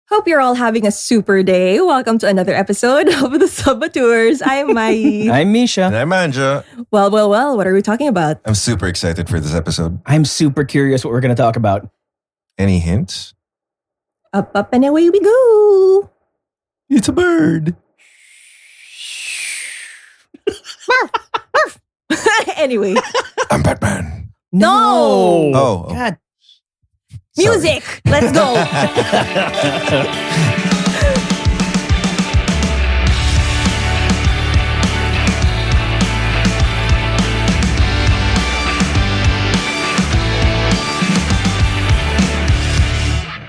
Hope you're all having a super day. Welcome to another episode of the Sub-Auteurs. I'm Mai. I'm Misha. And I'm Anja. Well, what are we talking about? I'm super excited for this episode. I'm super curious what we're going to talk about. Any hints? Up, and away we go. It's a bird. Anyway. I'm Batman. No. Oh. God. Music. Let's go.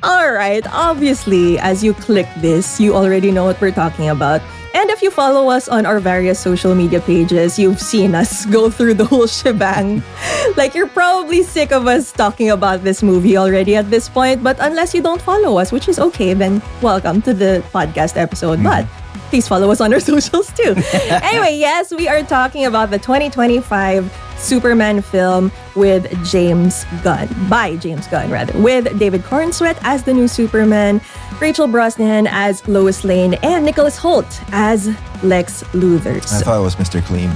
All right. Obviously, as you click this, you already know what we're talking about. And if you follow us on our various social media pages, you've seen us go through the whole shebang. Like, you're probably sick of us talking about this movie already at this point. But unless you don't follow us, which is okay, then welcome to the podcast episode. But please follow us on our socials too. Anyway, yes, we are talking about the 2025 Superman film with James Gunn, by James Gunn rather, with David Cornsweet as the new Superman, Rachel Brosnahan as Lois Lane, and Nicholas Hoult as Lex Luthor. I thought it was Mr. Clean.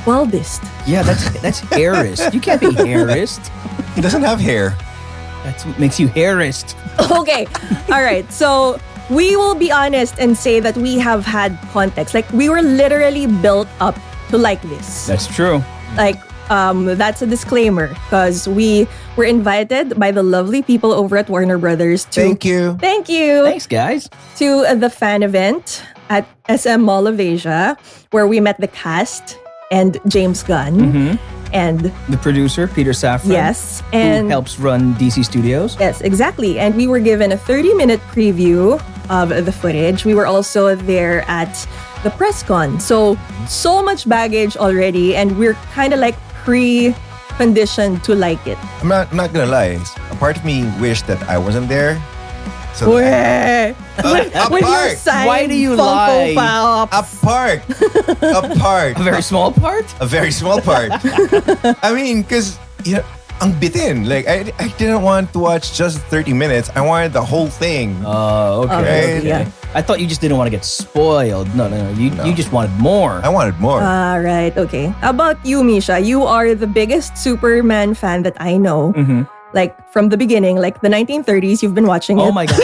Wildest. Yeah, that's hairist. You can't be hairist. He doesn't have hair. That's what makes you hairist. Okay, all right. So we will be honest and say that we have had context. Like, we were literally built up to like this. That's true. Like, that's a disclaimer because we were invited by the lovely people over at Warner Brothers to Thank you. Thanks, guys. to the fan event at SM Mall of Asia, where we met the cast and James Gunn and The producer, Peter Safran. yes, Who and helps run DC Studios. yes, exactly. And we were given a 30-minute preview of the footage. We were also there at the press con. So much baggage already, and we're kind of like pre-conditioned to like it. I'm not gonna lie. A part of me wished that I wasn't there. So Where? a With your part. signed Why do you Funko lie? Pops. A part. A very small part? A very small part. I mean, because, ang bitin. Like, I didn't want to watch just 30 minutes. I wanted the whole thing. Oh, okay. Okay, okay. yeah. I thought you just didn't want to get spoiled. No. You just wanted more. I wanted more. All right, okay. How about you, Misha? You are the biggest Superman fan that I know. Like, from the beginning, like the 1930s, you've been watching it. Oh my God.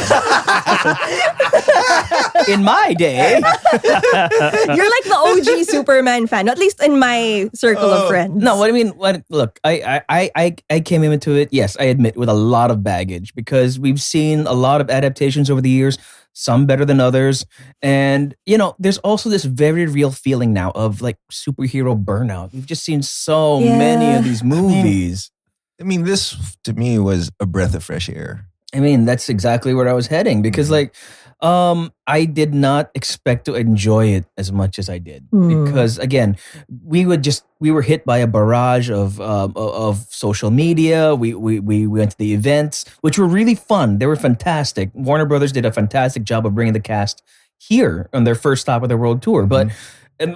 In my day. You're like the OG Superman fan, at least in my circle of friends. No, what I mean, look, I came into it, yes, I admit, with a lot of baggage because we've seen a lot of adaptations over the years, some better than others. And, there's also this very real feeling now of like superhero burnout. We've just seen so many of these movies. I mean, this to me was a breath of fresh air. I mean, that's exactly where I was heading because I did not expect to enjoy it as much as I did because again, we were hit by a barrage of social media. We went to the events, which were really fun. They were fantastic. Warner Brothers did a fantastic job of bringing the cast here on their first stop of their world tour. But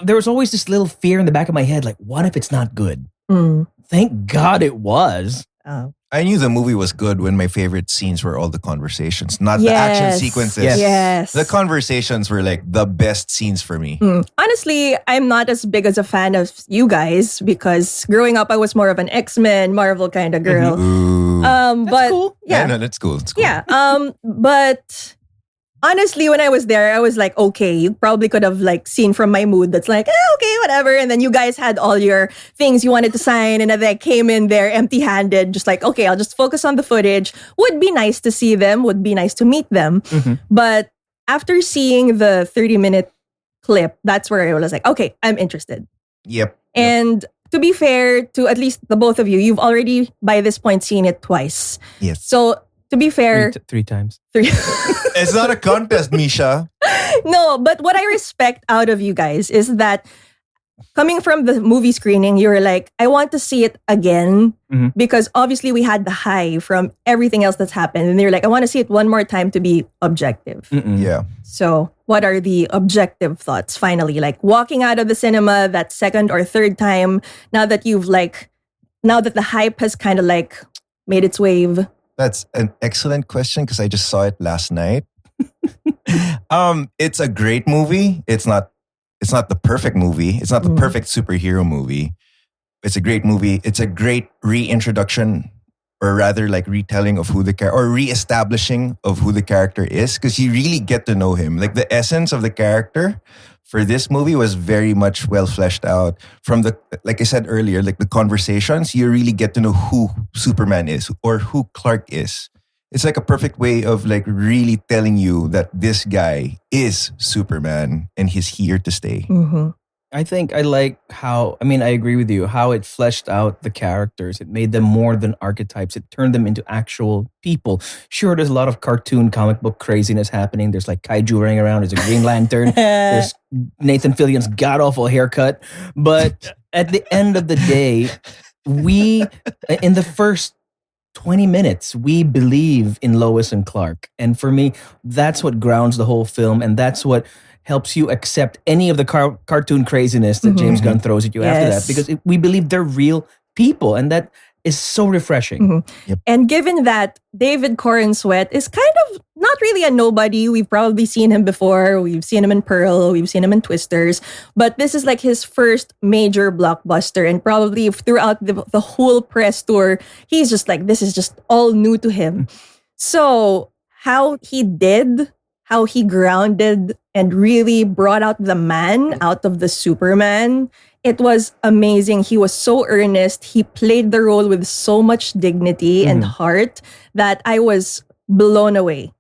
there was always this little fear in the back of my head, like, what if it's not good? Thank God it was. I knew the movie was good when my favorite scenes were all the conversations, not the action sequences. Yes. The conversations were like the best scenes for me. Honestly, I'm not as big as a fan of you guys because growing up, I was more of an X-Men, Marvel kind of girl. Ooh. But cool. yeah, No, that's cool. It's cool. yeah. But honestly, when I was there, I was like, okay, you probably could have like seen from my mood that's like, okay, whatever. And then you guys had all your things you wanted to sign, and then I came in there empty-handed, just like, okay, I'll just focus on the footage. Would be nice to see them, would be nice to meet them. But after seeing the 30-minute clip, that's where I was like, okay, I'm interested. Yep. And to be fair to at least the both of you, you've already by this point seen it twice. Yes. So to be fair, Three times. It's not a contest, Misha. No, but what I respect out of you guys is that coming from the movie screening, you were like, I want to see it again because obviously we had the high from everything else that's happened. And you're like, I want to see it one more time to be objective. Yeah. So what are the objective thoughts finally? Like walking out of the cinema that second or third time, now that the hype has kind of like made its wave, That's an excellent question because I just saw it last night. It's a great movie. It's not the perfect movie. It's not the perfect superhero movie. It's a great movie. It's a great reintroduction, or rather like retelling of who the character, or reestablishing of who the character is, because you really get to know him. Like the essence of the character for this movie was very much well fleshed out. From the, like I said earlier, like the conversations, you really get to know who Superman is or who Clark is. It's like a perfect way of like really telling you that this guy is Superman and he's here to stay. Mm-hmm. I think I like how, I agree with you, how it fleshed out the characters. It made them more than archetypes. It turned them into actual people. Sure, there's a lot of cartoon comic book craziness happening. There's like kaiju running around. There's a Green Lantern. There's Nathan Fillion's god-awful haircut. But at the end of the day, we, in the first 20 minutes, we believe in Lois and Clark. And for me, that's what grounds the whole film. And that's what helps you accept any of the cartoon craziness that James Gunn throws at you after that, because we believe they're real people, and that is so refreshing. Yep. And given that David Corenswet is kind of not really a nobody, we've probably seen him before. We've seen him in Pearl, we've seen him in Twisters, but this is like his first major blockbuster, and probably throughout the whole press tour, he's just like, this is just all new to him. So how he grounded and really brought out the man out of the Superman. It was amazing. He was so earnest. He played the role with so much dignity and heart that I was blown away.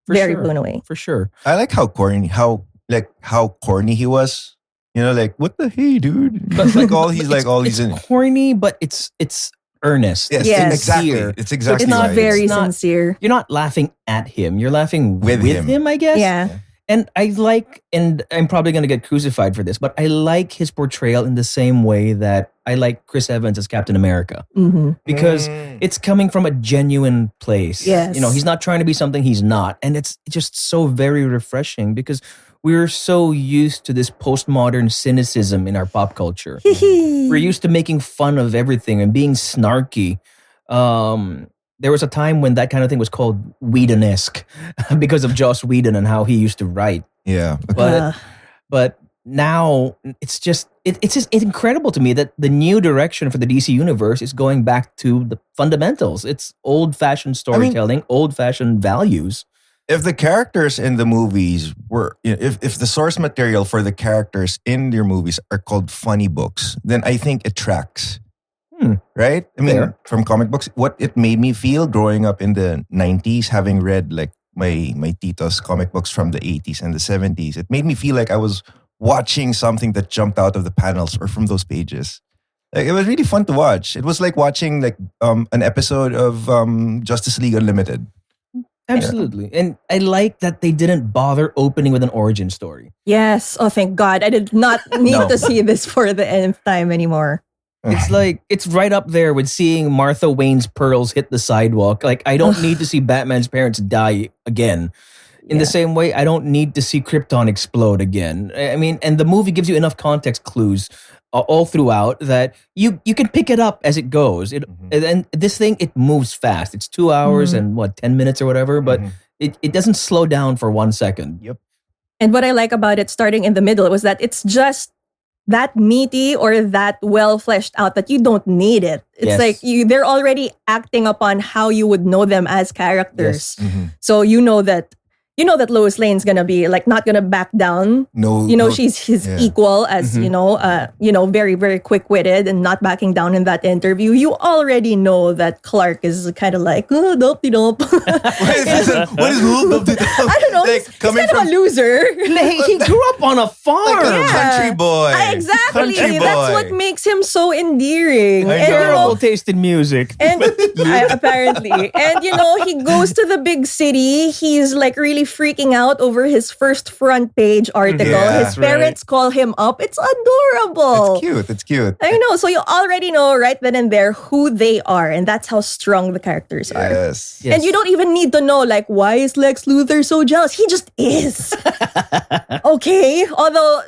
Very blown away. For sure. I like how corny he was. You know, like, what the hey, dude? But like he's in corny, but it's earnest. Yes. Exactly. It's exactly It's not right. very sincere. You're not laughing at him. You're laughing with him, I guess. Yeah. And and I'm probably going to get crucified for this, but I like his portrayal in the same way that I like Chris Evans as Captain America. Because it's coming from a genuine place. Yes. You know, he's not trying to be something he's not. And it's just so very refreshing because we're so used to this postmodern cynicism in our pop culture. We're used to making fun of everything and being snarky. There was a time when that kind of thing was called Whedon-esque because of Joss Whedon and how he used to write. Yeah. But now it's just incredible to me that the new direction for the DC universe is going back to the fundamentals. It's old-fashioned storytelling, old-fashioned values. If the characters in the movies were, if the source material for the characters in your movies are called funny books, then I think it tracks. Right? I mean, from comic books, what it made me feel growing up in the 90s, having read like my tito's comic books from the 80s and the 70s, it made me feel like I was watching something that jumped out of the panels or from those pages. Like, it was really fun to watch. It was like watching like an episode of Justice League Unlimited. Absolutely. And I like that they didn't bother opening with an origin story. Yes. Oh, thank God. I did not need to see this for the nth time anymore. It's like, it's right up there with seeing Martha Wayne's pearls hit the sidewalk. Like, I don't need to see Batman's parents die again. In the same way, I don't need to see Krypton explode again. I mean, and the movie gives you enough context clues all throughout that you can pick it up as it goes. And this thing, it moves fast. It's 2 hours and 10 minutes or whatever, but it doesn't slow down for 1 second. Yep. And what I like about it starting in the middle was that it's just that meaty or that well fleshed out that you don't need it. It's like they're already acting upon how you would know them as characters. So you know that Lois Lane's gonna be like not gonna back down. She's his equal as very, very quick witted and not backing down in that interview. You already know that Clark is kind of like dope. What is dope? I don't know. Like, he's kind of a loser. He grew up on a farm. Like a country boy. Exactly. Country boy. That's what makes him so endearing. Terrible taste in music. And apparently. And he goes to the big city. He's like really freaking out over his first front page article. Yeah, his parents call him up. It's adorable. It's cute. I know. So you already know right then and there who they are. And that's how strong the characters are. Yes. And you don't even need to know like, why is Lex Luthor so jealous? He just is. Okay. Although,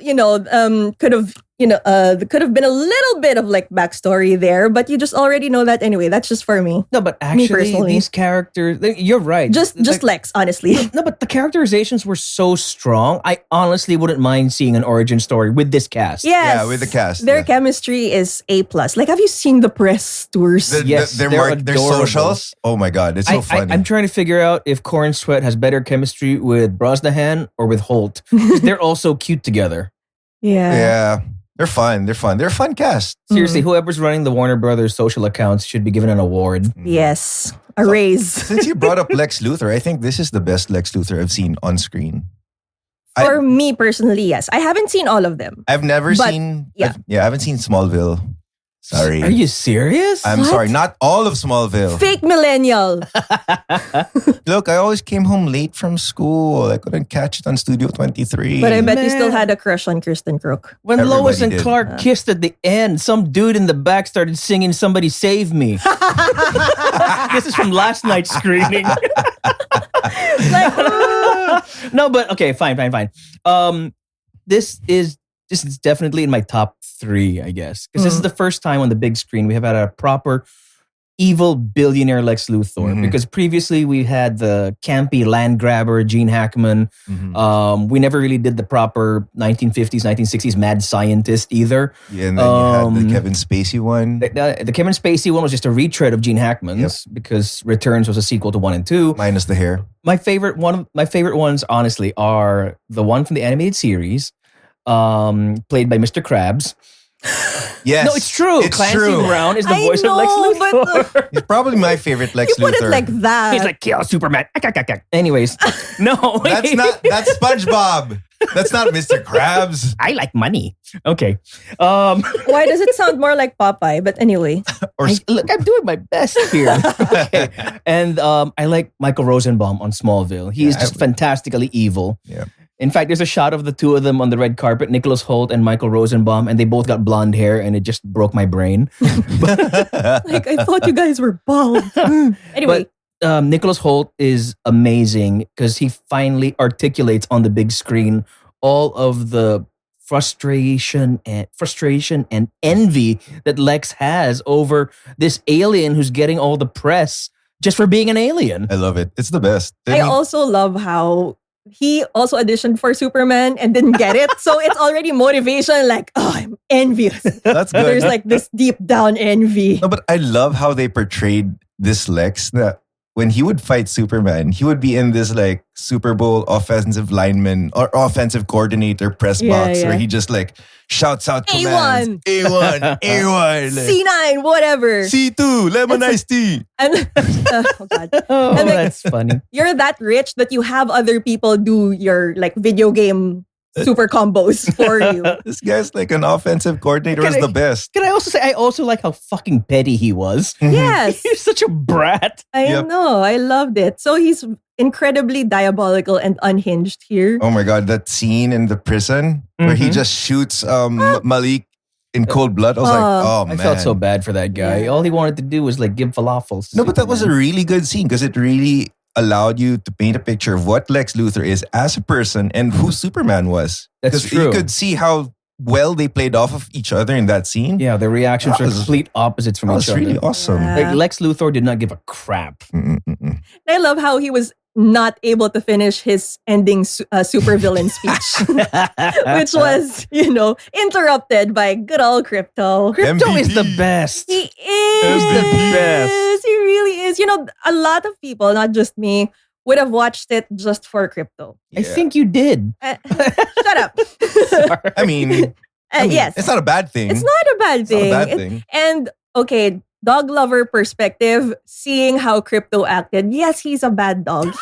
could have, there could have been a little bit of like backstory there, but you just already know that anyway. That's just for me. No, but Me actually, personally. these characters, you're right. Just Lex, honestly. No, but the characterizations were so strong. I honestly wouldn't mind seeing an origin story with this cast. Yes. Yeah, with the cast, Their yeah. chemistry is A+. Like, have you seen the press tours? Yes, their they're their adorable. socials. Oh my god, it's so funny. I'm trying to figure out if Corn Sweat has better chemistry with Brosnahan or with Holt. 'Cause they're all so cute together. yeah, they're fun. They're fun. They're a fun cast. Seriously, whoever's running the Warner Brothers social accounts should be given an award. Yes. A raise. Since you brought up Lex Luthor, I think this is the best Lex Luthor I've seen on screen. For me personally, yes. I haven't seen all of them. I've never But, seen. yeah. I haven't seen Smallville. Sorry. Are you serious? I'm What? sorry. Not all of Smallville. Fake millennial. Look, I always came home late from school. I couldn't catch it on Studio 23. But I bet you Man. still had a crush on Kirsten Crook. When Everybody Lois and did. Clark kissed at the end, some dude in the back started singing "Somebody Save Me." This is from last night's screening. Like, No, but okay, fine. This is definitely in my top 3, I guess, because this is the first time on the big screen we have had a proper evil billionaire Lex Luthor. Because previously we had the campy land grabber Gene Hackman. We never really did the proper 1950s, 1960s mad scientist either. Yeah, and then you had the Kevin Spacey one. The Kevin Spacey one was just a retread of Gene Hackman's because Returns was a sequel to 1 and 2. Minus the hair. My favorite ones, honestly, are the one from the animated series, played by Mr. Krabs. Yes. No, it's true. It's Clancy true. Brown is the I voice know, of Lex Luthor. but He's probably my favorite Lex you put Luthor. it like that. He's like, kill Superman. Anyways, no. That's SpongeBob. That's not Mr. Krabs. I like money. Okay. Why does it sound more like Popeye? But anyway. Or Look, I'm doing my best here. Okay. And I like Michael Rosenbaum on Smallville. He's just fantastically evil. yeah. In fact, there's a shot of the two of them on the red carpet, Nicholas Holt and Michael Rosenbaum, and they both got blonde hair, and it just broke my brain. Like, I thought you guys were bald. Anyway. But Nicholas Holt is amazing because he finally articulates on the big screen all of the frustration and envy that Lex has over this alien who's getting all the press just for being an alien. I love it. It's the best. I also love how he also auditioned for Superman and didn't get it. So it's already motivation like, oh, I'm envious. That's good. There's like this deep down envy. No, but I love how they portrayed this Lex that when he would fight Superman, he would be in this like Super Bowl offensive lineman or offensive coordinator press box where he just like shouts out commands. A1, A1, like, C9, whatever. C2, lemon iced tea. And, oh God. Oh, And like, that's funny. you're that rich that you have other people do your like video game super combos for you. This guy's like an offensive coordinator is the best. Can I also say, I also like how fucking petty he was. Yes. He's such a brat. I Yep. know. I loved it. So he's incredibly diabolical and unhinged here. Oh my God, that scene in the prison where he just shoots Malik in cold blood. I was like, oh man. I felt so bad for that guy. Yeah. All he wanted to do was like give falafels. to No, but that was a Superman. really good scene because it really allowed you to paint a picture of what Lex Luthor is as a person and who Superman was. That's 'Cause true. You could see how well they played off of each other in that scene. Yeah, their reactions That are was- complete opposites from That each was other. really awesome. Yeah. Like Lex Luthor did not give a crap. Mm-mm-mm. I love how he was not able to finish his ending supervillain speech, which was, interrupted by good old Crypto. Crypto is MVP. the best. He is the best. He really is. A lot of people, not just me, would have watched it just for Crypto. I Yeah. think you did. Shut up. Sorry. I mean, Yes. it's not a bad thing. It's not a bad It's not thing. a bad thing. And okay, dog lover perspective, seeing how Crypto acted, yes, he's a bad dog.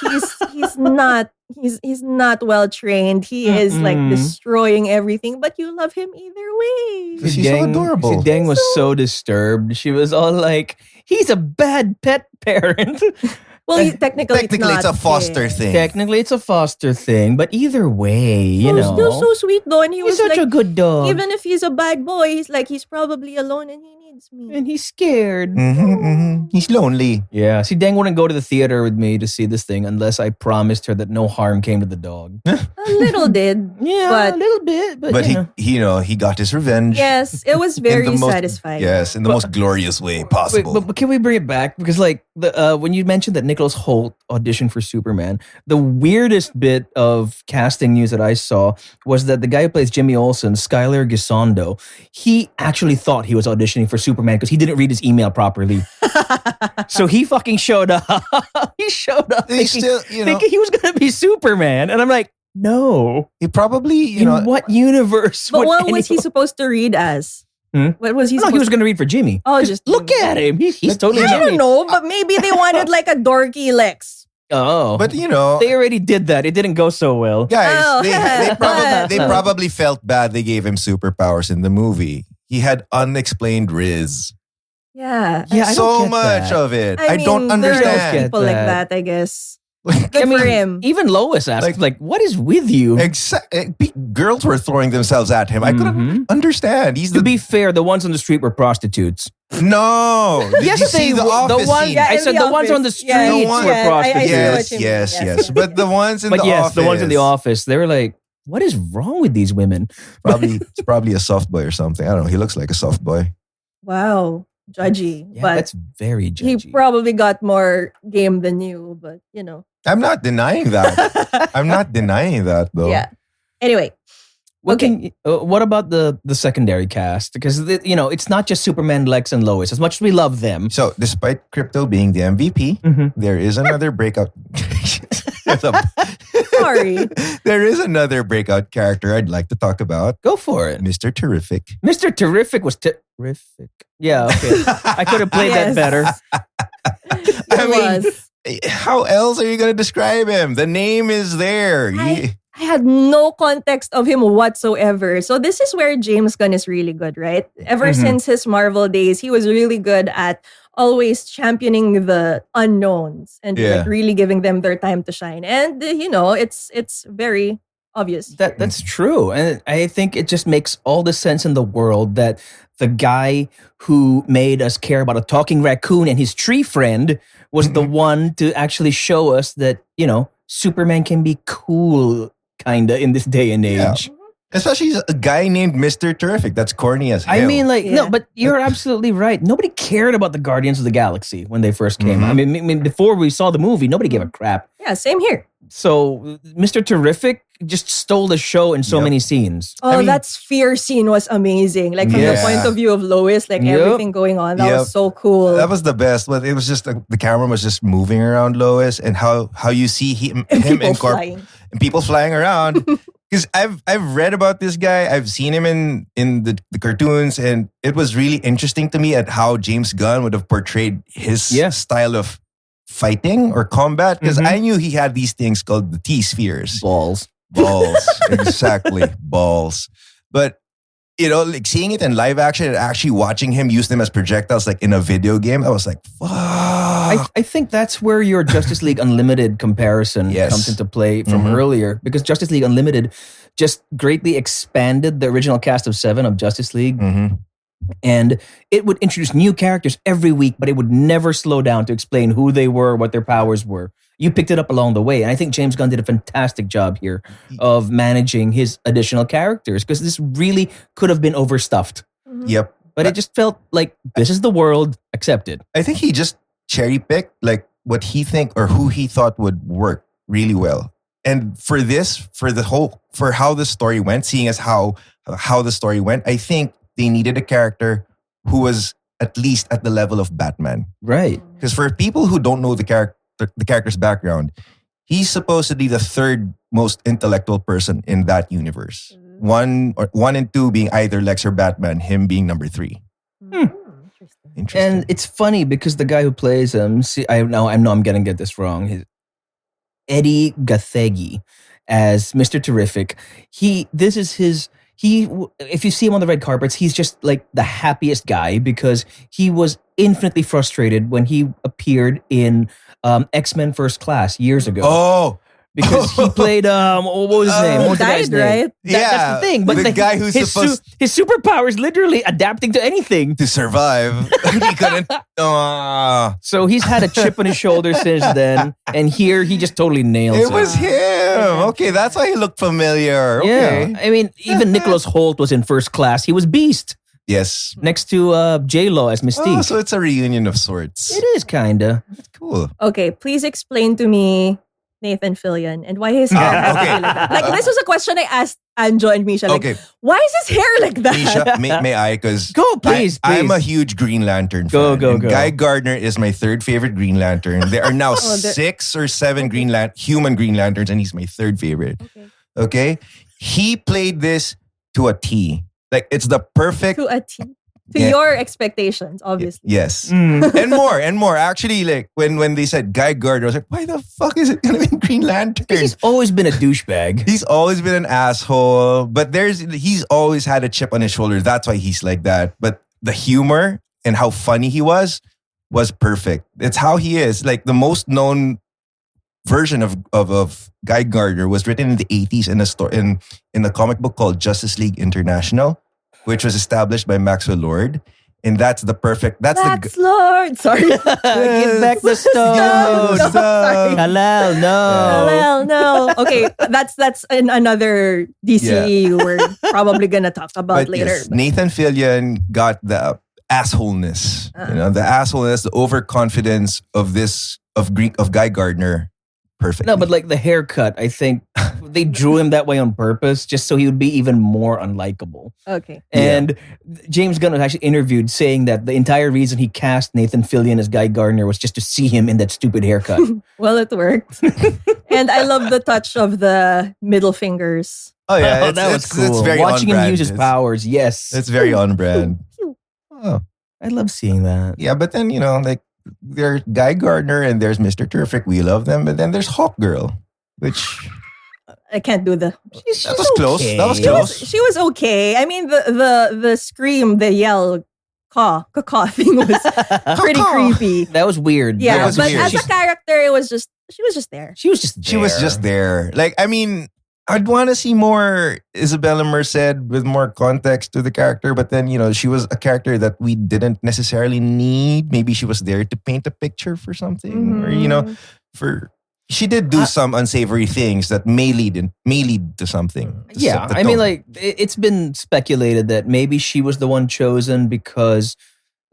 He's not well trained. He is like destroying everything, but you love him either way. She's so adorable. Si Deng was so disturbed. She was all like, he's a bad pet parent. Well, technically Technically, it's a foster thing. Technically, it's a foster thing, but either way, you Still know. so sweet though, and he He's was such like, a good dog. even if he's a bad boy, he's probably alone and he needs me. And he's scared. He's lonely. Yeah. See, Deng wouldn't go to the theater with me to see this thing unless I promised her that no harm came to the dog. A little did. Yeah, but a little bit. But he got his revenge. yes, it was in very the most, satisfying. Yes, in the most glorious way possible. But can we bring it back? Because like when you mentioned that Nicholas Hoult auditioned for Superman, the weirdest bit of casting news that I saw was that the guy who plays Jimmy Olsen, Skylar Gisondo, he actually thought he was auditioning for Superman because he didn't read his email properly. So he fucking showed up. He showed up thinking he was going to be Superman. And I'm like, no. He probably, In what universe? But what was he supposed to read as? What was he No, supposed he was going to read for Jimmy. Oh, just look at him. He's totally I Jimmy. don't know, but maybe they wanted like a dorky Lex. Oh. But they already did that. It didn't go so well. guys, they probably felt bad they gave him superpowers in the movie. He had unexplained Riz. Yeah. Yeah, I don't So get much that. of it. I I don't mean, there are understand. people like that, I guess. Like, Good for him. Even Lois asked, like, what is with you? Girls were throwing themselves at him. I couldn't understand. To be fair, the ones on the street were prostitutes. No. Did you see the office scene? I said the ones on the street were prostitutes. Yes. But the ones in But the yes, office. the ones in the office, they were like, what is wrong with these women? It's probably a soft boy or something. I don't know. He looks like a soft boy. Wow. Judgy. Yeah, but that's very judgy. he probably got more game than you, but I'm not denying that. I'm not denying that though. Yeah. Anyway. What about the secondary cast? Because it's not just Superman, Lex, and Lois. As much as we love them. So despite Crypto being the MVP, there is another breakout. Sorry. There is another breakout character I'd like to talk about. Go for it. Mr. Terrific. Mr. Terrific was terrific. Yeah, okay. I could have played that better. I mean, how else are you going to describe him? The name is there. I had no context of him whatsoever. So this is where James Gunn is really good, right? Ever since his Marvel days, he was really good at always championing the unknowns and like really giving them their time to shine. And it's very obvious. That's true. And I think it just makes all the sense in the world that the guy who made us care about a talking raccoon and his tree friend was the one to actually show us that, Superman can be cool kinda in this day and age. Yeah. Especially a guy named Mr. Terrific. That's corny as hell. I mean, no, but you're absolutely right. Nobody cared about the Guardians of the Galaxy when they first came. I mean, before we saw the movie, nobody gave a crap. Yeah, same here. So Mr. Terrific just stole the show in so many scenes. Oh, that sphere scene was amazing. Like from the point of view of Lois, like everything going on. That was so cool. That was the best. But it was just the camera was just moving around Lois and how you see him and people flying around. Because I've read about this guy. I've seen him in the cartoons, and it was really interesting to me at how James Gunn would have portrayed his style of fighting or combat. Because I knew he had these things called the T-spheres. Balls. Exactly. Balls. But, like seeing it in live action and actually watching him use them as projectiles like in a video game, I was like, fuck. I think that's where your Justice League Unlimited comparison comes into play from earlier. Because Justice League Unlimited just greatly expanded the original cast of 7 of Justice League. And it would introduce new characters every week, but it would never slow down to explain who they were, what their powers were. You picked it up along the way. And I think James Gunn did a fantastic job here of managing his additional characters, because this really could have been overstuffed. Yep. But it just felt like this is the world, accepted. I think he just cherry picked like what he think or who he thought would work really well. And for how the story went, seeing as how the story went, I think they needed a character who was at least at the level of Batman. Right. Because for people who don't know the character's background, he's supposedly the third most intellectual person in that universe. 1 and 2 being either Lex or Batman, him being number 3. Interesting. And it's funny because the guy who plays him, I know I'm going to get this wrong. Eddie Gathegi as Mr. Terrific. If you see him on the red carpets, he's just like the happiest guy because he was infinitely frustrated when he appeared in X-Men First Class years ago. Oh, because he played what was his name? What was the guy's Died, name? right? That's the thing. But the like, guy who's his supposed his superpower is literally adapting to anything. to survive, he couldn't. So he's had a chip on his shoulder since then, and here he just totally nails it. It was him. Okay, that's why he looked familiar. Yeah, Okay. I mean, even Nicholas Hoult was in First Class. He was Beast Yes. next to J-Lo as Mystique. Oh, so it's a reunion of sorts. It is kinda. That's cool. Okay, please explain to me Nathan Fillion and why his hair has to okay. be like that. Like, this was a question I asked Anjo and Misha. Like, Okay. why is his hair like that? Misha, may I? Because Go, please, I'm please. a huge Green Lantern Go, fan. go, And go. Guy Gardner is my third favorite Green Lantern. There are now there- 6 or 7 human Green Lanterns, and he's my third favorite. Okay. Okay? He played this to a T. Like, it's the perfect... To a T. To Yeah. your expectations, obviously. Yes. Mm. And more. Actually, like, when they said Guy Gardner, I was like, why the fuck is it going to be Green Lantern? He's always been a douchebag. He's always been an asshole, but he's always had a chip on his shoulder. That's why he's like that. But the humor and how funny he was perfect. It's how he is. Like, the most known version of Guy Gardner was written in the 80s in a comic book called Justice League International, which was established by Maxwell Lord. And that's the perfect... That's Lord. Sorry. Give back the stone. No, sorry. Halal, no. Well, no. Okay, that's another DCE we're probably gonna talk about But later. yes, Nathan Fillion got the assholeness, the assholeness, the overconfidence of Guy Gardner. Perfect. No, but like the haircut, I think they drew him that way on purpose just so he would be even more unlikable. Okay. And James Gunn was actually interviewed saying that the entire reason he cast Nathan Fillion as Guy Gardner was just to see him in that stupid haircut. Well, it worked. And I love the touch of the middle fingers. Oh yeah, that was cool. It's very Watching on him brand. use his powers, yes. It's very on brand. Oh, I love seeing that. yeah, but then like there's Guy Gardner and there's Mr. Terrific. We love them, but then there's Hawk Girl, which I can't do the. She's that was close. okay. That was close. She was okay. I mean, the scream, the yell, caw thing was pretty Caw. creepy. That was weird. Yeah, was but weird. as a character, she was just there. She was just there. She was just there. Like, I mean, I'd want to see more Isabella Merced with more context to the character, but then, she was a character that we didn't necessarily need. Maybe she was there to paint a picture for something, or, she did do some unsavory things that may lead to something. to Yeah, set the I mean, tone. like, it's been speculated that maybe she was the one chosen because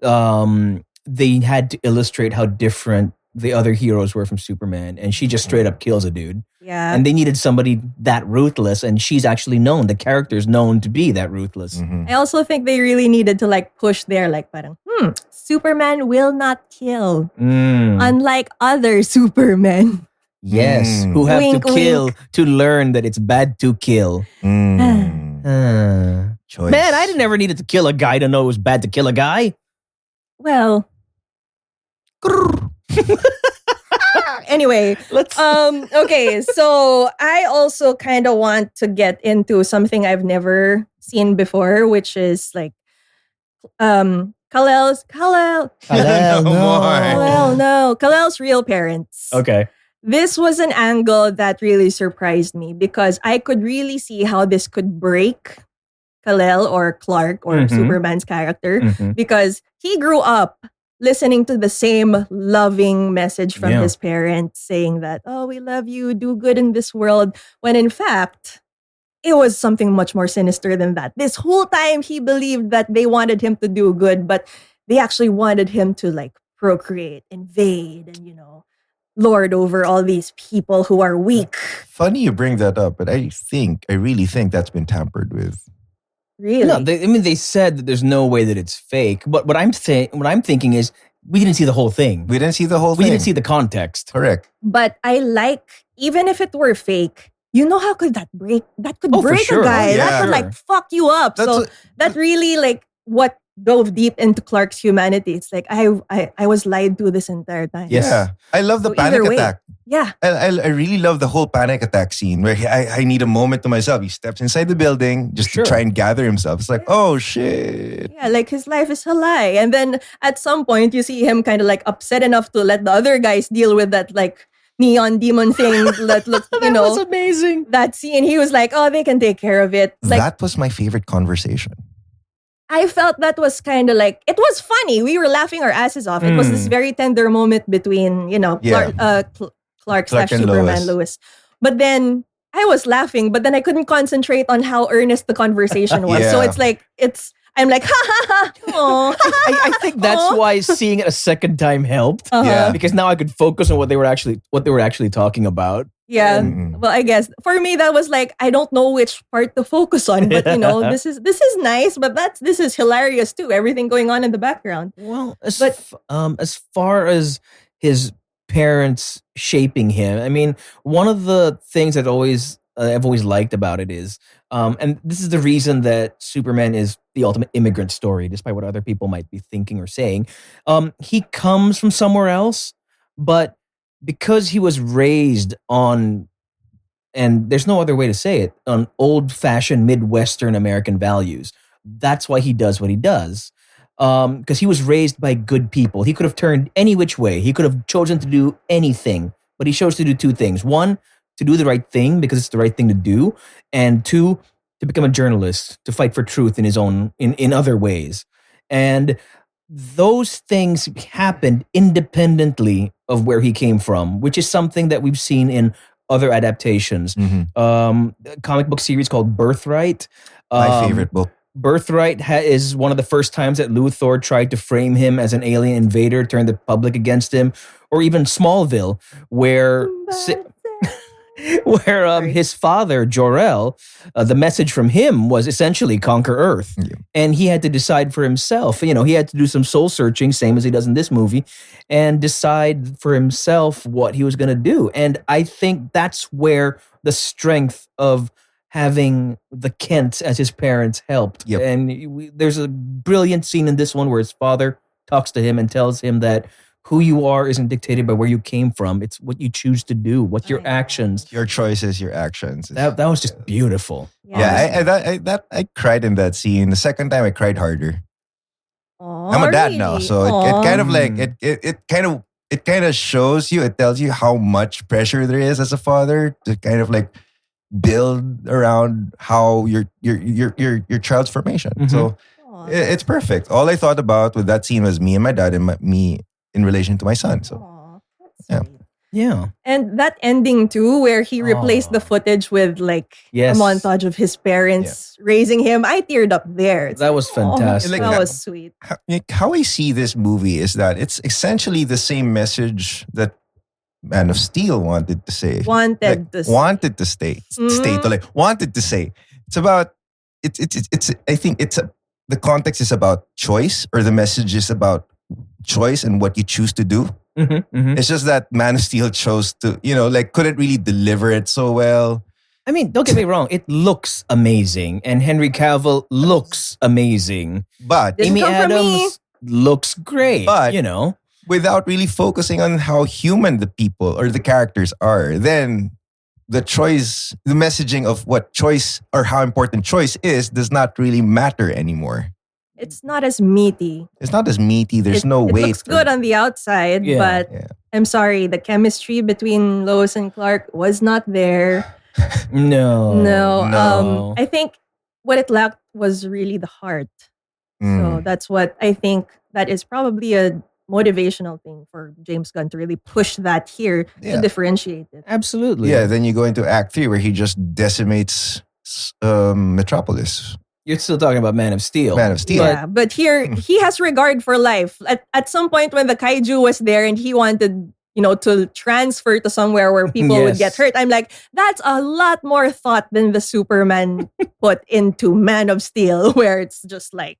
they had to illustrate how different the other heroes were from Superman, and she just straight up kills a dude. Yeah. And they needed somebody that ruthless, and she's actually known. The character's known to be that ruthless. Mhm. I also think they really needed to push there, parang, Superman will not kill. Mm. Unlike other Supermen. Yes, Mm. who have Wink, to kill wink. to learn that it's bad to kill. Choice. Man, I never needed to kill a guy to know it was bad to kill a guy. Well. Anyway, Let's. okay, so I also kind of want to get into something I've never seen before, which is Kal-El's real parents. Okay. This was an angle that really surprised me because I could really see how this could break Kal-El or Clark or Mhm. Superman's character Mhm. because he grew up listening to the same loving message from Yeah. his parents saying that, oh, we love you, do good in this world, when in fact, it was something much more sinister than that. This whole time, he believed that they wanted him to do good, but they actually wanted him to procreate, invade, and, lord over all these people who are weak. Funny you bring that up, but I really think that's been tampered with. Really? No, they said that there's no way that it's fake. But what I'm thinking is we didn't see the whole thing. We didn't see the whole We thing. didn't see the context. Correct. But even if it were fake, how could that break? That could Oh, for break sure. a guy. Oh, That yeah. could fuck you up. That's So what- that really what dove deep into Clark's humanity. It's I was lied to this entire time. Yes. Yeah. I love the So panic either way. attack. Yeah. I really love the whole panic attack scene where I need a moment to myself. He steps inside the building just Sure. to try and gather himself. It's like, oh shit. Yeah, his life is a lie. And then at some point you see him kind of upset enough to let the other guys deal with that neon demon thing that looks, That was amazing. that scene. He was like, oh, they can take care of it. Like, That was my favorite conversation. I felt that was kind of like, it was funny. We were laughing our asses off. It was this very tender moment between, Yeah. Clark Clark and Superman Lois. Lewis. But then I was laughing, but then I couldn't concentrate on how earnest the conversation was. So Yeah. it's like, I'm like, ha ha ha. Aw, I think that's Aw. why seeing it a second time helped. Yeah. Because now I could focus on what they were actually talking about. Yeah. Mm-mm. Well, I guess for me that was like, I don't know which part to focus on, but this is nice, but this is hilarious too. Everything going on in the background. Well, But- as far as his parents shaping him, I mean, one of the things that I've always liked about it is, and this is the reason that Superman is the ultimate immigrant story, despite what other people might be thinking or saying. He comes from somewhere else, but because he was raised on, and there's no other way to say it, on old-fashioned Midwestern American values, that's why he does what he does. Because he was raised by good people. He could have turned any which way. He could have chosen to do anything, but he chose to do two things. One, to do the right thing because it's the right thing to do, and two, to become a journalist, to fight for truth in his own in other ways. And those things happened independently of where he came from, which is something that we've seen in other adaptations. Mhm. A comic book series called Birthright. My favorite book. Birthright is one of the first times that Luthor tried to frame him as an alien invader, turn the public against him, or even Smallville, where his father Jor-El, the message from him was essentially conquer Earth, Yeah. and he had to decide for himself. He had to do some soul searching, same as he does in this movie, and decide for himself what he was going to do. And I think that's where the strength of having the Kents as his parents helped. Yep. And there's a brilliant scene in this one where his father talks to him and tells him that who you are isn't dictated by where you came from. It's what you choose to do, what's your actions. Your choices, your actions. That was just beautiful. I cried in that scene. The second time I cried harder. Aw, I'm a dad really? now, so Aw. it kind of like it kind of shows you, it tells you how much pressure there is as a father to kind of like build around how your child's formation. Mhm. So Aw, it's perfect. All I thought about with that scene was me and my dad and me in relation to my son. So aw, that's Yeah. sweet. Yeah. And that ending too, where he replaced the footage with like Yes. a montage of his parents raising him. I teared up there. It's That was aw, fantastic. Like that that- was sweet. how I see this movie is that it's essentially the same message that Man of Steel wanted to say. Wanted to say. Wanted to stay. Wanted to say. It's about it's I think the context is about choice, or the message is about choice and what you choose to do. Mhm, mhm. It's just that Man of Steel chose to, couldn't really deliver it so well. I mean, don't get me wrong. It looks amazing, and Henry Cavill looks amazing. But Didn't Amy come from me. Adams looks great. But- But without really focusing on how human the people or the characters are, then the messaging of what choice or how important choice is does not really matter anymore. It's not as meaty. It's not as meaty. There's no it weight. looks good on the outside, Yeah. but Yeah. I'm sorry, the chemistry between Lois and Clark was not there. no, No. I think what it lacked was really the heart. So Mm. that's what I think that is probably a motivational thing for James Gunn to really push that here Yeah. to differentiate it. absolutely. Yeah, then you go into Act 3 where he just decimates Metropolis. You're still talking about Man of Steel. Man of Steel. Yeah, but here he has regard for life. At some point when the kaiju was there and he wanted, to transfer to somewhere where people would get Yes. hurt, I'm like, that's a lot more thought than the Superman put into Man of Steel, where it's just like,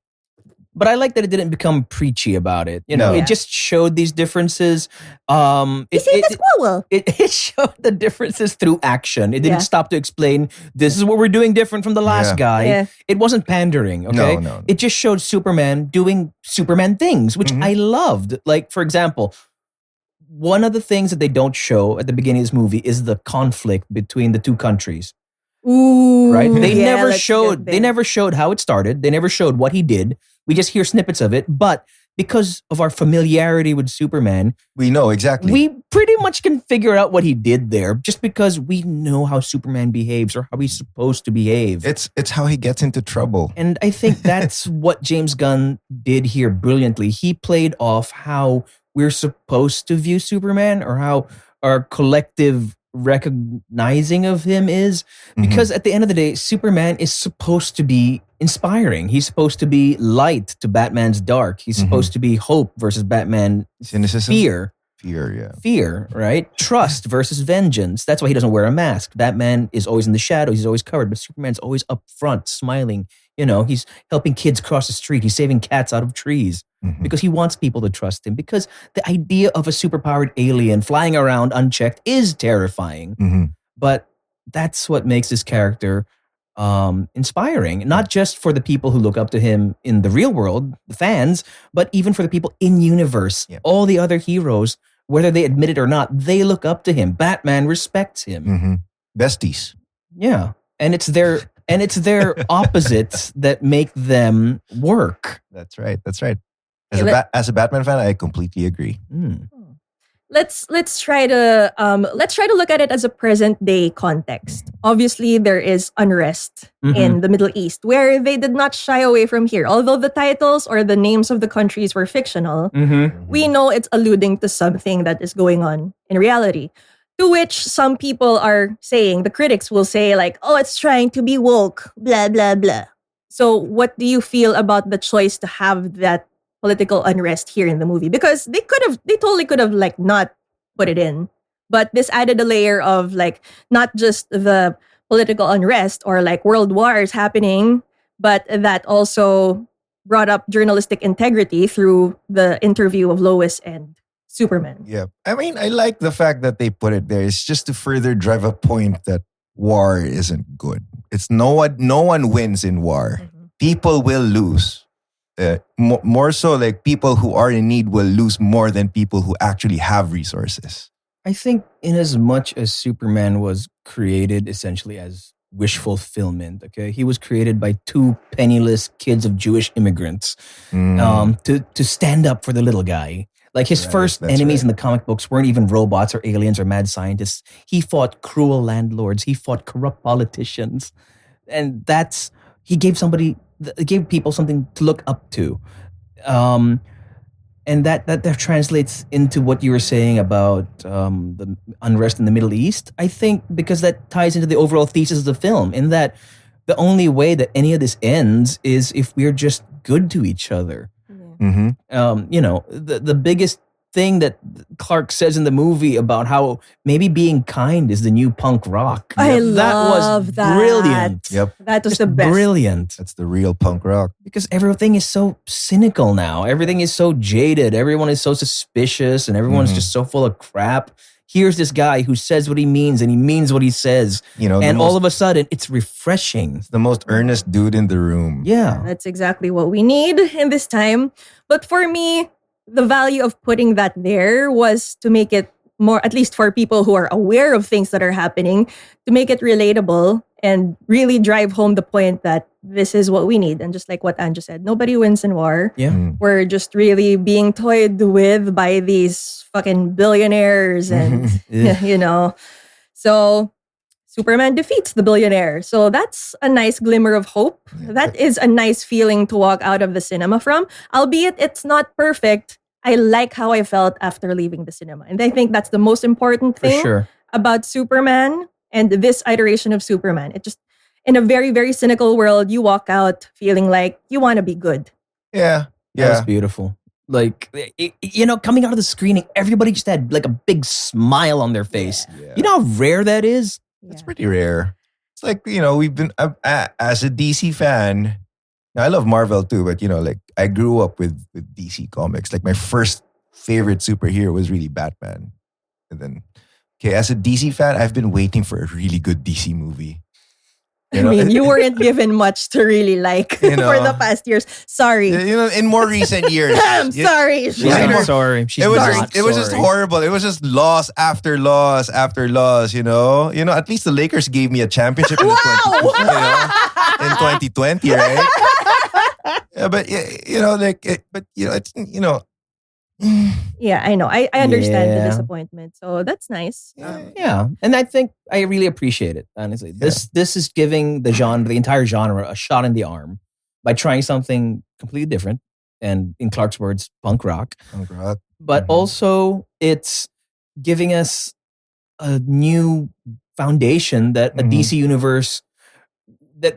But I like that it didn't become preachy about it. No. It just showed these differences. you It, see the squirrel. it showed the differences through action. It didn't Yeah. stop to explain this is what we're doing different from the last Yeah. guy. Yeah. It wasn't pandering. Okay, No. it just showed Superman doing Superman things, which Mhm. I loved. Like, for example, one of the things that they don't show at the beginning of this movie is the conflict between the two countries. Ooh, Right? They yeah, never let's showed. get They there. never showed how it started. They never showed what he did. We just hear snippets of it, but because of our familiarity with Superman, We know exactly. we pretty much can figure out what he did there just because we know how Superman behaves or how he's supposed to behave. it's how he gets into trouble. And I think that's what James Gunn did here brilliantly. He played off how we're supposed to view Superman or how our collective recognizing of him is. Because at the end of the day, Superman is supposed to be inspiring. He's supposed to be light to Batman's dark. He's supposed to be hope versus Batman Cynicism. fear. Fear, Fear, right? Trust versus vengeance. That's why he doesn't wear a mask. Batman is always in the shadows. He's always covered, but Superman's always up front, smiling. You know, he's helping kids cross the street. He's saving cats out of trees because he wants people to trust him. Because the idea of a superpowered alien flying around unchecked is terrifying. But that's what makes this character inspiring, not just for the people who look up to him in the real world, the fans, but even for the people in universe. All the other heroes, whether they admit it or not, they look up to him. Batman respects him. Besties. Yeah, and it's their opposites that make them work. That's right. As a Batman fan, I completely agree. Let's try to look at it as a present day context. Obviously, there is unrest in the Middle East where they did not shy away from here. Although the titles or the names of the countries were fictional, we know it's alluding to something that is going on in reality. To which some people are saying, the critics will say like, oh, it's trying to be woke, blah, blah, blah. So what do you feel about the choice to have that political unrest here in the movie? Because they totally could have like not put it in. But this added a layer of like, not just the political unrest or like world wars happening, but that also brought up journalistic integrity through the interview of Lois and Superman. Yeah. I mean, I like the fact that they put it there. It's just to further drive a point that war isn't good. It's no one wins in war. People will lose. More so like people who are in need will lose more than people who actually have resources. I think in as much as Superman was created essentially as wish fulfillment, okay? He was created by two penniless kids of Jewish immigrants to stand up for the little guy. Like his first enemies in the comic books weren't even robots or aliens or mad scientists. He fought cruel landlords. He fought corrupt politicians. And he gave people something to look up to. And that translates into what you were saying about the unrest in the Middle East, I think, because that ties into the overall thesis of the film, in that the only way that any of this ends is if we're just good to each other. You know, the biggest thing that Clark says in the movie about how maybe being kind is the new punk rock. I love that. Brilliant. Yep. That was Just the best. brilliant. That's the real punk rock. Because everything is so cynical now. Everything is so jaded. Everyone is so suspicious and everyone's just so full of crap. Here's this guy who says what he means and he means what he says. You know, and all of a sudden it's refreshing. The most earnest dude in the room. Yeah. That's exactly what we need in this time. But for me, the value of putting that there was to make it more, at least for people who are aware of things that are happening, to make it relatable and really drive home the point that this is what we need. And just like what Anjo said, nobody wins in war. Yeah. We're just really being toyed with by these fucking billionaires and, you know. So Superman defeats the billionaire. So that's a nice glimmer of hope. That is a nice feeling to walk out of the cinema from. Albeit it's not perfect, I like how I felt after leaving the cinema. And I think that's the most important thing about Superman and this iteration of Superman. It just, in a very, very cynical world, you walk out feeling like you want to be good. Yeah. That was beautiful. Like, you know, coming out of the screening, everybody just had like a big smile on their face. Yeah. You know how rare that is? It's pretty rare. It's like, you know, we've been, as a DC fan, I love Marvel too, but, you know, like I grew up with DC comics. Like my first favorite superhero was really Batman. And then, as a DC fan, I've been waiting for a really good DC movie. You know? I mean, you weren't given much to really like for the past years. Sorry. You know, in more recent years. I'm sorry. I'm sorry. It was just horrible. It was just loss after loss after loss, you know? You know, at least the Lakers gave me a championship in 2020, right? Yeah, but it's Yeah, I know. I understand the Yeah. disappointment. So that's nice. Yeah, and I think I really appreciate it. Honestly, this is giving the entire genre, a shot in the arm by trying something completely different, and in Clark's words, punk rock. But also, it's giving us a new foundation that a DC universe that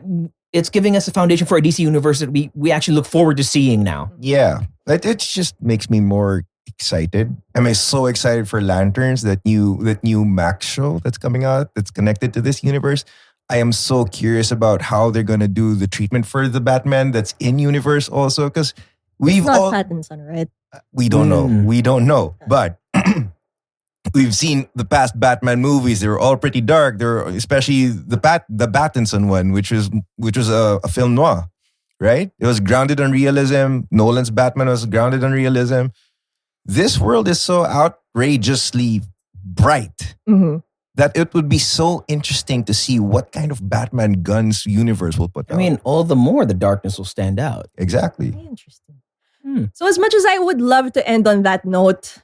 it's giving us a foundation for a DC universe that we actually look forward to seeing now. Yeah, it just makes me more excited. I'm so excited for Lanterns, that new Max show that's coming out that's connected to this universe. I am so curious about how they're gonna do the treatment for the Batman that's in universe also, because It's not Pattinson, right? we don't know, but we've seen the past Batman movies. They were all pretty dark. Especially the Pattinson one, which was a film noir, right? It was grounded on realism. Nolan's Batman was grounded on realism. This world is so outrageously bright that it would be so interesting to see what kind of Batman Gunn's universe will put out. I mean, all the more the darkness will stand out. Exactly. Interesting. So as much as I would love to end on that note,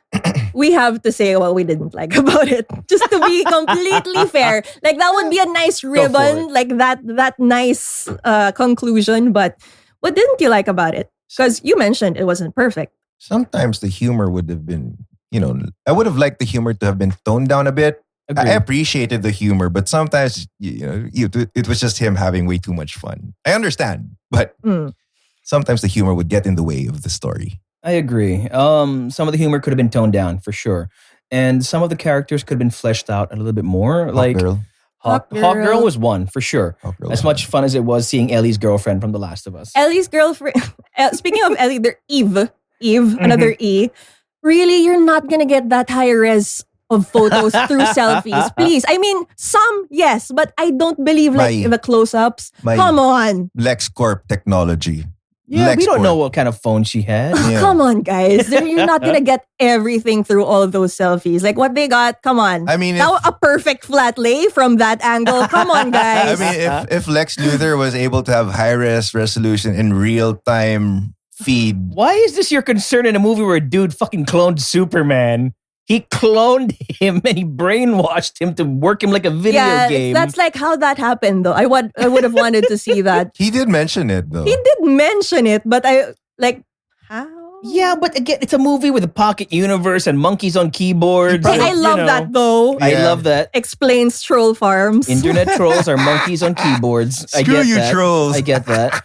we have to say what we didn't like about it. Just to be completely fair. Like that would be a nice ribbon, like that nice conclusion. But what didn't you like about it? Because you mentioned it wasn't perfect. Sometimes the humor would have been, I would have liked the humor to have been toned down a bit. Agreed. I appreciated the humor, but sometimes it was just him having way too much fun. I understand, but sometimes the humor would get in the way of the story. I agree. Some of the humor could have been toned down for sure, and some of the characters could have been fleshed out a little bit more. Hawk Girl was one for sure. As much fun as it was seeing Ellie's girlfriend from The Last of Us. Ellie's girlfriend. Speaking of Ellie, Eve, another E. Really, you're not gonna get that high res of photos through selfies, please. I mean, some yes, but I don't believe the close-ups. Come on, LexCorp technology. Yeah, we don't know what kind of phone she had. Yeah. Come on, guys. You're not gonna get everything through all of those selfies. Like what they got. Come on. I mean, now a perfect flat lay from that angle. Come on, guys. I mean, if Lex Luthor was able to have high-res resolution in real-time feed. Why is this your concern in a movie where a dude fucking cloned Superman? He cloned him and he brainwashed him to work him like a video game. That's like how that happened, though. I would have wanted to see that. He did mention it, though. He did mention it, but how? Yeah, but again, it's a movie with a pocket universe and monkeys on keyboards. Hey, I love that, though. I love that. Explains troll farms. Internet trolls are monkeys on keyboards. Screw you, trolls. I get that.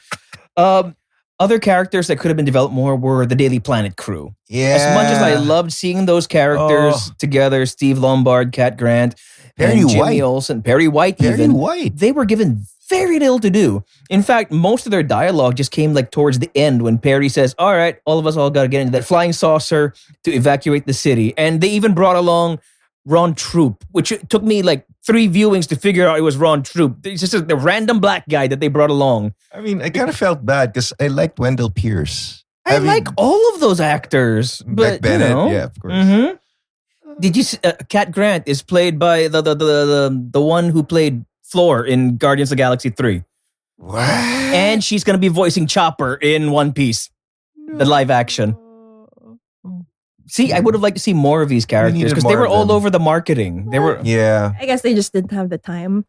Other characters that could have been developed more were the Daily Planet crew. Yeah. As much as I loved seeing those characters together, Steve Lombard, Cat Grant, Perry and Jimmy White. Olsen, Perry White, they were given very little to do. In fact, most of their dialogue just came towards the end when Perry says, all right, all of us got to get into that flying saucer to evacuate the city. And they even brought along Ron Troop, which took me 3 viewings to figure out it was Ron Troop. It's just the random black guy that they brought along. I mean, I kind of felt bad because I liked Wendell Pierce. I like all of those actors. But, Bennett, yeah, of course. Mm-hmm. Did you see, Cat Grant is played by the one who played Floor in Guardians of the Galaxy 3. What? And she's going to be voicing Chopper in One Piece, the live action. See, I would have liked to see more of these characters because they were all over the marketing. They were, I guess they just didn't have the time,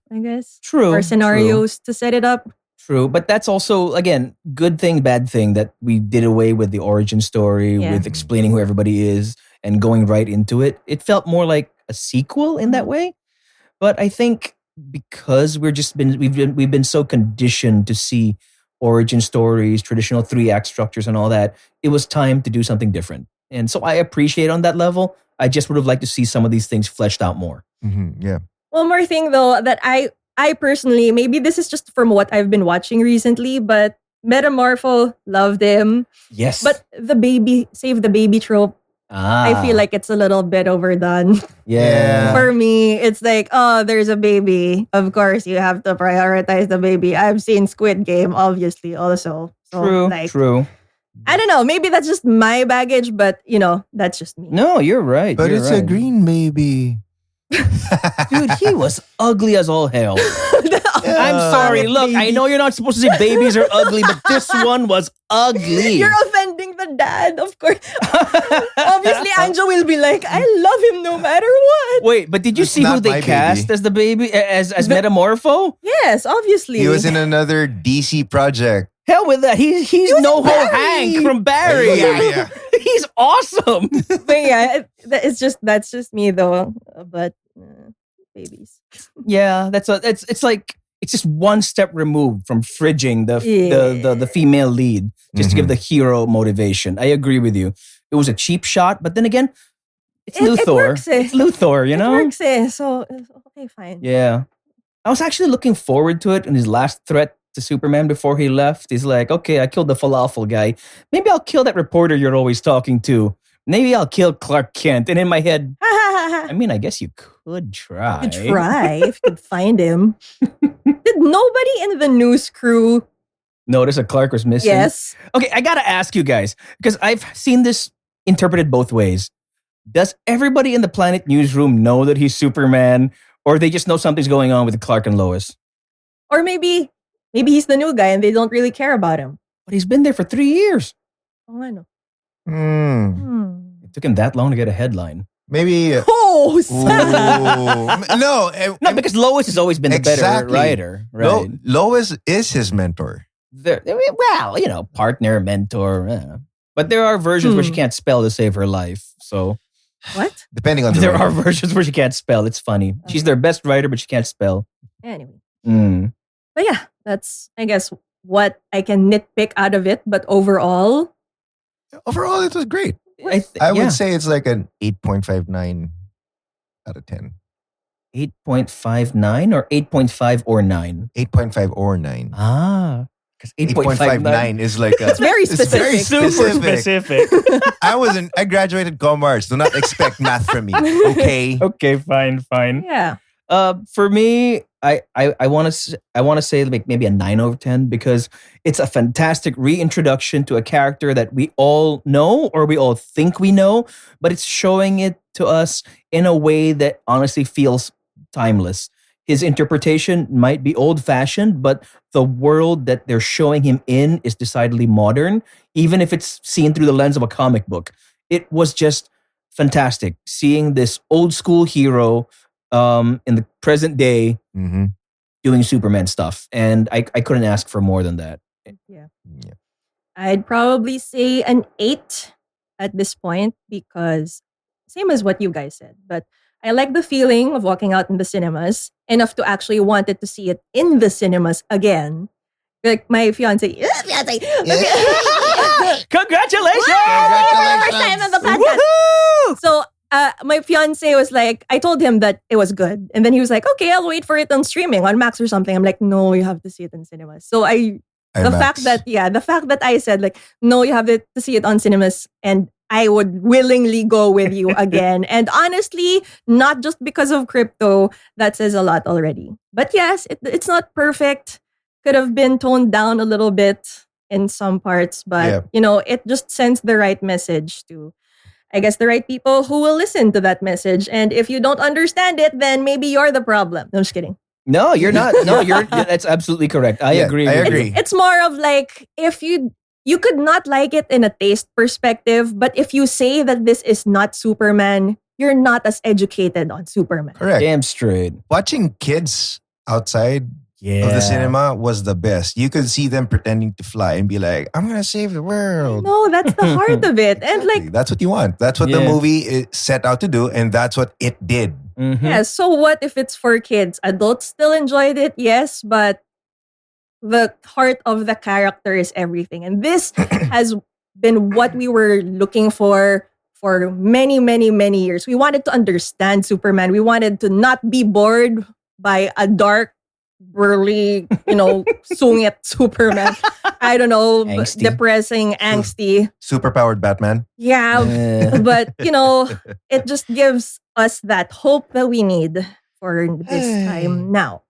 True. or scenarios to set it up. True, but that's also, again, good thing, bad thing that we did away with the origin story, with explaining who everybody is and going right into it. It felt more like a sequel in that way. But I think because we've been so conditioned to see origin stories, traditional 3-act structures and all that, it was time to do something different. And so I appreciate on that level. I just would have liked to see some of these things fleshed out more. Mm-hmm, yeah. One more thing, though, that I personally, maybe this is just from what I've been watching recently, but Metamorpho, loved him. Yes. But save the baby trope, I feel like it's a little bit overdone. Yeah. For me, it's like, oh, there's a baby. Of course, you have to prioritize the baby. I've seen Squid Game, obviously, also. So, True. I don't know. Maybe that's just my baggage, but, that's just me. No, you're right. But it's a green baby. Dude, he was ugly as all hell. I'm sorry. Look, I know you're not supposed to say babies are ugly, but this one was ugly. You're offending the dad, of course. Obviously, Anjo will be like, I love him no matter what. Wait, but did you It's see who not they my cast baby. as the baby, as Metamorpho? Yes, obviously. He was in another DC project. Hell with that. He's NoHo Barry. Hank from Barry. Yeah. He's awesome. But yeah, that's just me though. But babies. Yeah, it's like it's just one step removed from fridging the Yeah. the female lead just to give Mhm. the hero motivation. I agree with you. It was a cheap shot, but then again, it's It Luthor. works, eh. It's Luthor, you It know? works, eh? So okay, fine. Yeah. I was actually looking forward to it in his last threat to Superman before he left. He's like, okay, I killed the falafel guy. Maybe I'll kill that reporter you're always talking to. Maybe I'll kill Clark Kent. And in my head, I mean, I guess you could try. You could try if you could find him. Did nobody in the news crew? Notice that Clark was missing. Yes. Okay, I gotta ask you guys, because I've seen this interpreted both ways. Does everybody in the Planet newsroom know that he's Superman, or they just know something's going on with Clark and Lois? Or maybe he's the new guy and they don't really care about him. But he's been there for 3 years. Oh, I know. It took him that long to get a headline. Maybe. Oh, Ooh. sad. No, No, because Lois has always been the better Exactly. writer, right? Lois is his mentor. Well, you know, partner, mentor. But there are versions where she can't spell to save her life. So What? Depending on the there writer. are versions where she can't spell. It's funny. She's their best writer, but she can't spell. Anyway. Mm. But yeah, that's, I guess, what I can nitpick out of it. But overall, Overall, it was great. I I would say it's like an 8.59 out of 10. 8.59 or 8.5 or 9? 8.5 or 9. Ah. Because 8.59 is like a, It's very very specific. super specific. I graduated commerce. Do not expect math from me. Okay. Okay, fine. yeah. For me, I want to say like maybe a 9 over 10 because it's a fantastic reintroduction to a character that we all know or we all think we know, but it's showing it to us in a way that honestly feels timeless. His interpretation might be old-fashioned, but the world that they're showing him in is decidedly modern, even if it's seen through the lens of a comic book. It was just fantastic seeing this old school hero in the present day Mm-hmm. doing Superman stuff. And I couldn't ask for more than that. Yeah. Yeah. I'd probably say an 8 at this point because same as what you guys said, but I like the feeling of walking out in the cinemas enough to actually wanted to see it in the cinemas again. Like my fiance, Congratulations! First time on the podcast. Woohoo! So my fiance was like, I told him that it was good. And then he was like, okay, I'll wait for it on streaming, on Max or something. I'm like, no, you have to see it in cinemas. So the fact that I said like, no, you have to see it on cinemas and I would willingly go with you again. And honestly, not just because of crypto, that says a lot already. But yes, it's not perfect. Could have been toned down a little bit in some parts, but it just sends the right message to, I guess, the right people who will listen to that message. And if you don't understand it, then maybe you're the problem. No, I'm just kidding. No, you're not. No, that's absolutely correct. I agree. I with agree. you. It's more of like, if you could not like it in a taste perspective, but if you say that this is not Superman, you're not as educated on Superman. Correct. Damn straight. Watching kids outside of the cinema was the best. You could see them pretending to fly and be like, I'm going to save the world. No, that's the heart of it. And like, That's what you want. That's what the movie is set out to do. And that's what it did. Mm-hmm. yeah, so what if it's for kids? Adults still enjoyed it, yes, but the heart of the character is everything. And this has been what we were looking for many, many, many years. We wanted to understand Superman. We wanted to not be bored by a dark, burly, sungit Superman. I don't know, Angsty. depressing, angsty. Superpowered Batman. Yeah, but it just gives us that hope that we need for this time now.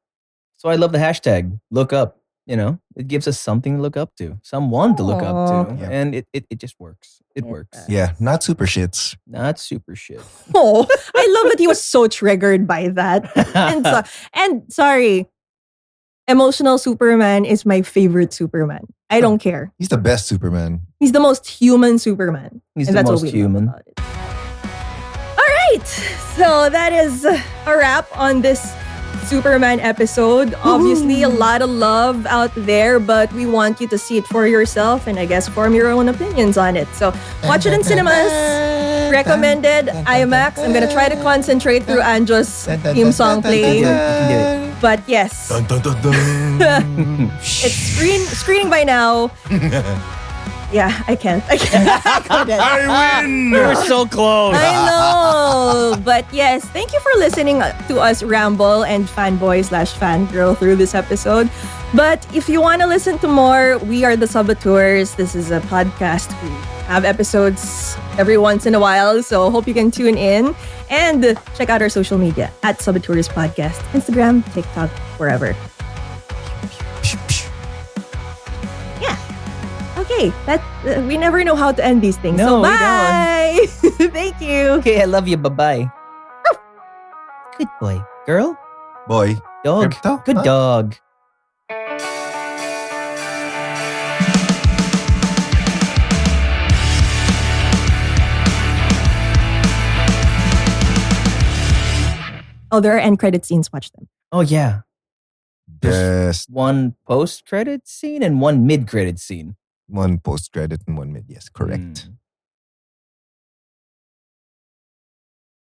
So I love the hashtag look up. It gives us something to look up to, someone to look up to, Yeah. and it just works. It works. Yeah, not super shits. Not super shit. Oh, I love that he was so triggered by that. And sorry, emotional Superman is my favorite Superman. I don't care. He's the best Superman. He's the most human Superman. He's and the that's most what we human. love about it. All right. So that is a wrap on this Superman episode. Obviously, a lot of love out there, but we want you to see it for yourself and I guess form your own opinions on it. So watch it in cinemas. Recommended IMAX. I'm gonna try to concentrate through Anjo's theme song playing. You can do it. But yes, Dun, dun, dun, dun. it's screening by now. Yeah, I can't. I couldn't. I win! We were so close. I know. But yes, thank you for listening to us ramble and fanboy/fangirl through this episode. But if you want to listen to more, we are the Sub-Auteurs. This is a podcast. We have episodes every once in a while, so hope you can tune in and check out our social media at Sub-Auteurs Podcast, Instagram, TikTok, wherever. Yeah. Okay, we never know how to end these things. No, so we bye. Thank you. Okay, I love you. Bye-bye. Good boy. Girl? Boy. Dog. Crypto? Good Huh? dog. Oh, there are end credit scenes. Watch them. Oh, yeah. Yes. One post-credit scene and one mid-credit scene. One post-credit and one mid. Yes, correct. Mm.